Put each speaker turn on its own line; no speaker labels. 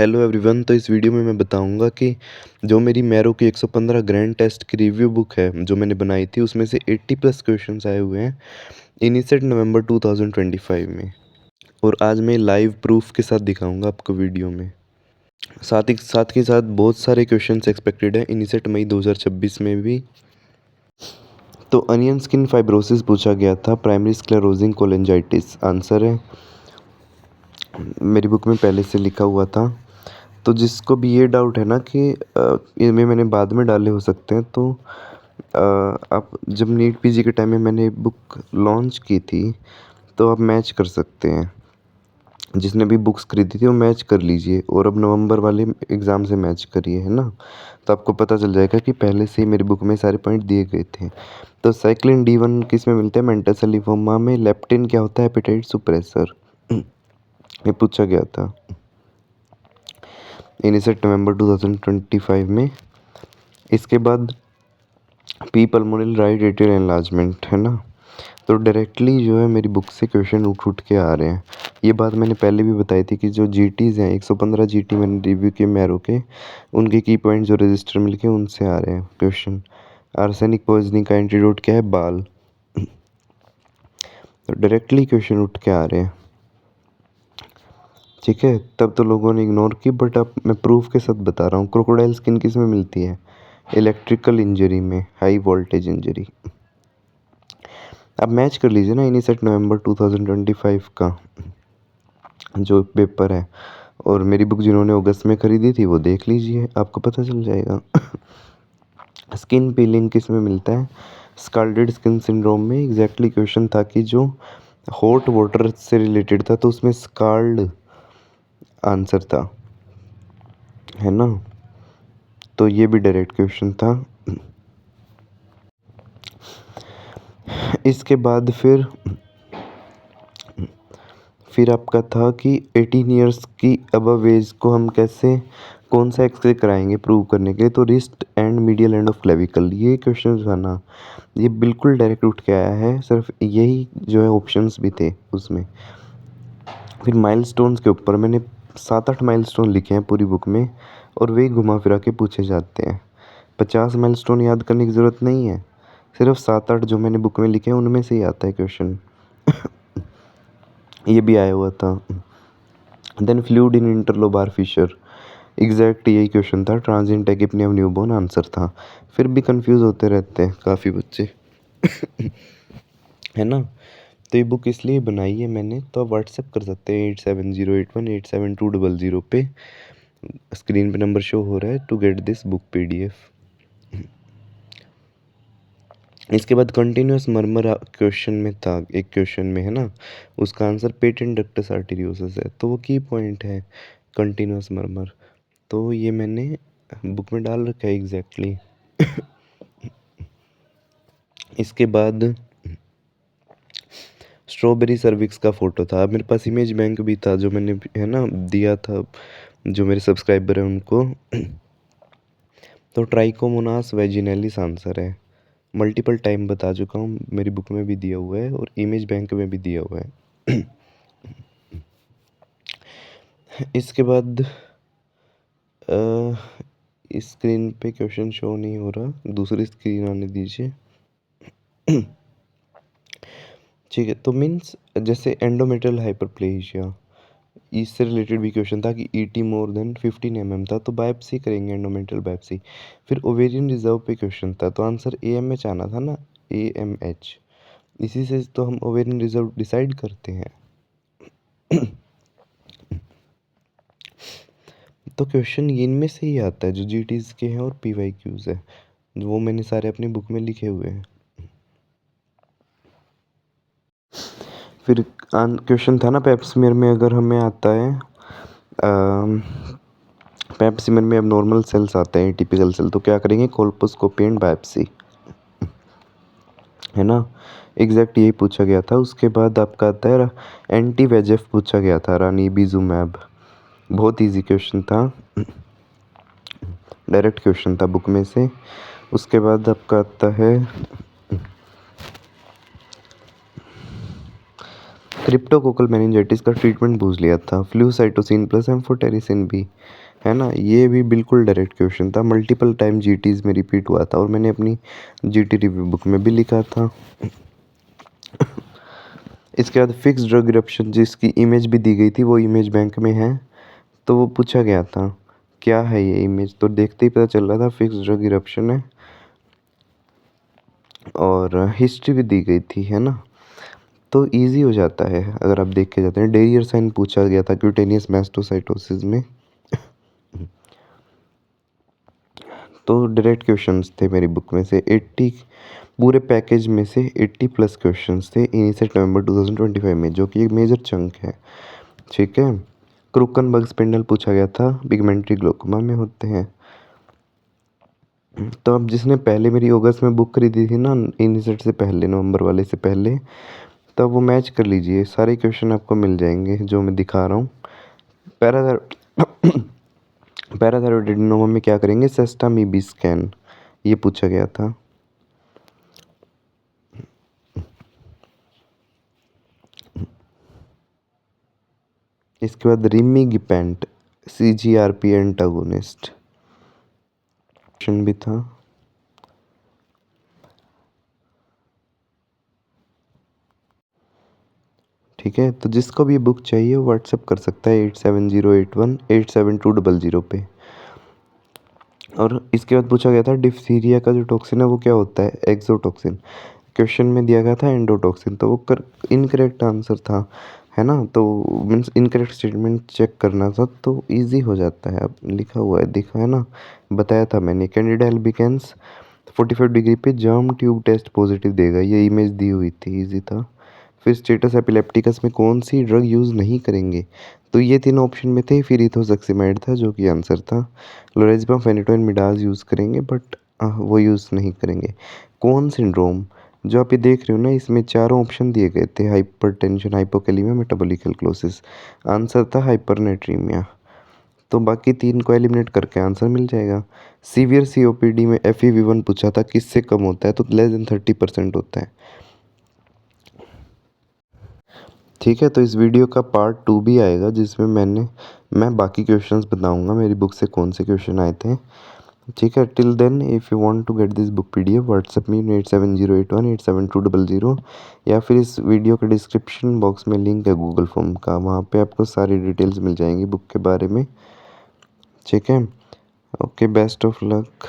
Hello everyone. तो इस video में मैं बताऊंगा कि जो मेरी मैरो की 115 ग्रैंड टेस्ट की रिव्यू बुक है जो मैंने बनाई थी उसमें से 80 प्लस क्वेश्चंस आए हुए हैं इनिसेट नवंबर 2025 में। और आज मैं लाइव प्रूफ के साथ दिखाऊंगा आपको वीडियो में। साथ के साथ बहुत सारे क्वेश्चंस एक्सपेक्टेड है इनिसेट मई 2026 में भी। तो अनियन स्किन फाइब्रोसिस पूछा गया था, प्राइमरी स्क्लेरोजिंग कोलेंजाइटिस आंसर है, मेरी बुक में पहले से लिखा हुआ था। तो जिसको भी ये डाउट है ना कि इनमें मैंने बाद में डाले हो सकते हैं, तो आप जब नीट पीजी के टाइम में मैंने बुक लॉन्च की थी तो आप मैच कर सकते हैं। जिसने भी बुक्स खरीदी थी वो मैच कर लीजिए, और अब नवंबर वाले एग्ज़ाम से मैच करिए, है ना। तो आपको पता चल जाएगा कि पहले से ही मेरी बुक में सारे पॉइंट दिए गए थे। तो साइक्लिन D1 किस में मिलता है? मेंटल लिम्फोमा में। लेप्टिन क्या होता है? Appetite suppressor. ये पूछा गया था इनिसेट नवंबर 2025 में। इसके बाद पी पल्मोनल राइट एट्रियल एनलार्जमेंट, है ना। तो डायरेक्टली जो है मेरी बुक से क्वेश्चन उठ के आ रहे हैं। ये बात मैंने पहले भी बताई थी कि जो जीटीज़ हैं 115 जीटी मैंने रिव्यू किए मैरो के, उनके की पॉइंट जो रजिस्टर मिल के उनसे आ रहे हैं क्वेश्चन। आर्सेनिक पॉइजनिंग का एंटीडोट क्या है? बाल। तो डायरेक्टली क्वेश्चन उठ के आ रहे हैं, ठीक है। तब तो लोगों ने इग्नोर की, बट अब मैं प्रूफ के साथ बता रहा हूँ। क्रोकोडाइल स्किन किस में मिलती है? इलेक्ट्रिकल इंजरी में, हाई वोल्टेज इंजरी। अब मैच कर लीजिए ना इनिसेट नवंबर 2025 का जो पेपर है, और मेरी बुक जिन्होंने अगस्त में खरीदी थी वो देख लीजिए, आपको पता चल जाएगा। स्किन पीलिंग किस में मिलता है? स्काल्डेड स्किन सिंड्रोम में। एग्जैक्टली क्वेश्चन था कि जो हॉट वाटर से रिलेटेड था, तो उसमें स्काल्ड आंसर था, है ना। तो ये भी डायरेक्ट क्वेश्चन था। इसके बाद फिर आपका था कि 18 इयर्स की अबव एज को हम कैसे, कौन सा एक्सरे कराएंगे प्रूव करने के लिए? तो wrist and medial end of clavicle, ये क्वेश्चन था ना। ये बिल्कुल डायरेक्ट उठ के आया है, सिर्फ यही जो है ऑप्शंस भी थे उसमें। फिर माइलस्टोन्स के ऊपर मैंने 7-8 माइलस्टोन लिखे हैं पूरी बुक में, और वही घुमा फिरा के पूछे जाते हैं। 50 माइलस्टोन याद करने की ज़रूरत नहीं है, सिर्फ 7-8 जो मैंने बुक में लिखे हैं उनमें से ही आता है क्वेश्चन। ये भी आया हुआ था। Then fluid in interlobar fissure, exact यही क्वेश्चन था। Transient tachypnoea of newborn answer था। फिर भी कंफ्यूज होते रहते हैं काफ़ी बच्चे, है ना। तो ये बुक इसलिए बनाई है मैंने, तो आप व्हाट्सएप कर सकते हैं 8708187200 पे। स्क्रीन पे नंबर शो हो रहा है to get this book PDF। इसके बाद कंटिन्यूस मर्मर क्वेश्चन में था, एक क्वेश्चन में, है ना, उसका आंसर पेटेंट डक्टस आर्टेरियोसस है, तो वो की पॉइंट है कंटिन्यूस मर्मर। तो ये मैंने बुक में डाल रखा है एग्जैक्टली। इसके बाद स्ट्रॉबेरी सर्विक्स का फ़ोटो था। मेरे पास इमेज बैंक भी था जो मैंने, है ना, दिया था जो मेरे सब्सक्राइबर हैं उनको। तो ट्राइकोमोनास वेजिनैलिस आंसर है। मल्टीपल टाइम बता चुका हूँ, मेरी बुक में भी दिया हुआ है और इमेज बैंक में भी दिया हुआ है। इसके बाद इस स्क्रीन पे क्वेश्चन शो नहीं हो रहा, दूसरी स्क्रीन आने दीजिए। ठीक है। तो मीन्स जैसे एंडोमेट्रियल हाइपरप्लेजिया, इससे रिलेटेड भी क्वेश्चन था कि ET मोर देन 15 mm था, तो बायोप्सी करेंगे, एंडोमेट्रियल बायोप्सी। फिर ओवेरियन रिजर्व पे क्वेश्चन था, तो आंसर AMH आना था ना, AMH। इसी से तो हम ओवेरियन रिजर्व डिसाइड करते हैं। तो क्वेश्चन इनमें से ही आता है जो GTs के हैं और PYQs है, वो मैंने सारे अपनी बुक में लिखे हुए हैं। फिर क्वेश्चन था ना पेप्समियर में, अगर हमें आता है पेप्सिमर में अब नॉर्मल सेल्स आते हैं टिपिकल सेल, तो क्या करेंगे? कोल्पोस्कोपी एंड बायोप्सी, है ना। एग्जैक्ट यही पूछा गया था। उसके बाद आपका आता है एंटी VEGF पूछा गया था, रानीबिजुमैब। बहुत इजी क्वेश्चन था, डायरेक्ट क्वेश्चन था बुक में से। उसके बाद आपका आता है क्रिप्टोकोकल मेनिंजाइटिस का ट्रीटमेंट पूछ लिया था, फ्लूसाइटोसिन प्लस एम्फोटेरिसिन बी, है ना? ये भी बिल्कुल डायरेक्ट क्वेश्चन था, मल्टीपल टाइम जीटीज़ में रिपीट हुआ था और मैंने अपनी जीटी रिव्यू बुक में भी लिखा था। इसके बाद फिक्स ड्रग इरप्शन जिसकी इमेज भी दी गई थी वो इमेज बैंक में है, तो वो पूछा गया था क्या है ये इमेज, तो देखते ही पता चल रहा था फिक्स ड्रग इरप्शन है और हिस्ट्री भी दी गई थी, है ना? तो इजी हो जाता है अगर आप देख के जाते हैं। डेरियर साइन पूछा गया था क्यूटेनियस मैस्टोसाइटोसिस में। तो डायरेक्ट क्वेश्चंस थे मेरी बुक में से 80, पूरे पैकेज में से 80 प्लस क्वेश्चंस थे इनिशियल नवंबर 2025 में, जो कि एक मेजर चंक है, ठीक है। क्रूकनबर्ग स्पिंडल पूछा गया था, पिगमेंटरी ग्लोकोमा में होते हैं। तो अब जिसने पहले मेरी अगस्त में बुक खरीदी थी ना, इनिशियल से पहले, नवंबर वाले से पहले, तब वो मैच कर लीजिए, सारे क्वेश्चन आपको मिल जाएंगे जो मैं दिखा रहा हूँ। पैराथायरॉयडिनोमा में क्या करेंगे, सेस्टामीबी स्कैन, ये पूछा गया था। इसके बाद रिमिगिपेंट CGRP एंटागोनिस्ट क्वेश्चन भी था। ठीक है, तो जिसको भी बुक चाहिए वो व्हाट्सअप कर सकता है 8708187200 पे। और इसके बाद पूछा गया था डिप्थीरिया का जो टॉक्सिन है वो क्या होता है, एक्सोटॉक्सिन। क्वेश्चन में दिया गया था एंडोटॉक्सिन, तो वो इनकरेक्ट आंसर था, है ना? तो मीन्स इनकरेक्ट स्टेटमेंट चेक करना था, तो इजी हो जाता है। अब लिखा हुआ है, देखा है ना, बताया था मैंने। कैंडिडा एल्बिकेंस 45 डिग्री पे जर्म ट्यूब टेस्ट पॉजिटिव देगा, ये इमेज दी हुई थी, इजी था। फिर स्टेटस एपिलेप्टिकस में कौन सी ड्रग यूज़ नहीं करेंगे, तो ये तीनों ऑप्शन में थे, फिर इथोसक्सीमाइड था जो कि आंसर था। लोरेज़ेपम फेनिटोइन मिडाज यूज़ करेंगे, बट वो यूज़ नहीं करेंगे। कौन सिंड्रोम, जो आप ये देख रहे हो ना, इसमें चारों ऑप्शन दिए गए थे, hypertension, hypokalemia, metabolic alkalosis. Answer था हाइपरनेट्रीमिया, तो बाकी तीन को एलिमिनेट करके आंसर मिल जाएगा। सीवियर COPD में FEV1 पूछा था किससे कम होता है, तो लेस देन 30% होता है, ठीक है। तो इस वीडियो का पार्ट 2 भी आएगा जिसमें मैं बाकी क्वेश्चंस बताऊंगा मेरी बुक से कौन से क्वेश्चन आए थे, ठीक है। Till then if you want to get this book PDF, WhatsApp me 8708187200, या फिर इस वीडियो के डिस्क्रिप्शन बॉक्स में लिंक है गूगल फॉर्म का, वहाँ पे आपको सारी डिटेल्स मिल जाएंगी बुक के बारे में, ठीक है। Okay, best of luck.